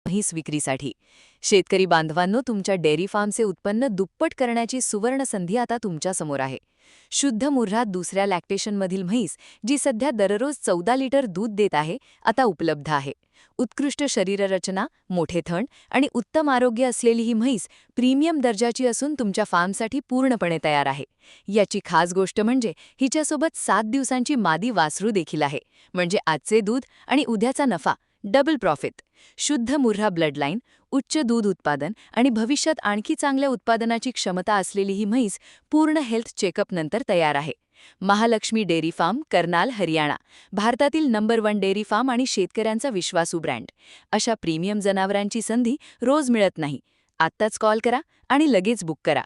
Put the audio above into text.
म्हैस विक्रीसाठी. शेतकरी बांधवांनो, तुमच्या डेअरी फार्मचे उत्पन्न दुप्पट करण्याची सुवर्ण संधी आता तुमच्यासमोर आहे. शुद्ध मुर्रात दुसऱ्या लॅक्टेशनमधील म्हैस, जी सध्या दररोज 14 लिटर दूध देत आहे, आता उपलब्ध आहे. उत्कृष्ट शरीररचना, मोठे थण आणि उत्तम आरोग्य असलेली ही म्हैस प्रीमियम दर्जाची असून तुमच्या फार्मसाठी पूर्णपणे तयार आहे. याची खास गोष्ट म्हणजे हिच्यासोबत 7 दिवसांची मादी वासरू देखील आहे. म्हणजे आजचे दूध आणि उद्याचा नफा, डबल प्रॉफिट. शुद्ध मुर्रा ब्लडलाईन, उच्च दूध उत्पादन आणि भविष्यात आणखी चांगल्या उत्पादनाची क्षमता असलेली ही म्हैस पूर्ण हेल्थ चेकअपनंतर तयार आहे. Mahalaxmi dairy farm, Karnal, Haryana. भारतातील नंबर 1 डेअरी फार्म आणि शेतकऱ्यांचा विश्वासू ब्रँड. अशा प्रीमियम जनावरांची संधी रोज मिळत नाही. आत्ताच कॉल करा आणि लगेच बुक करा.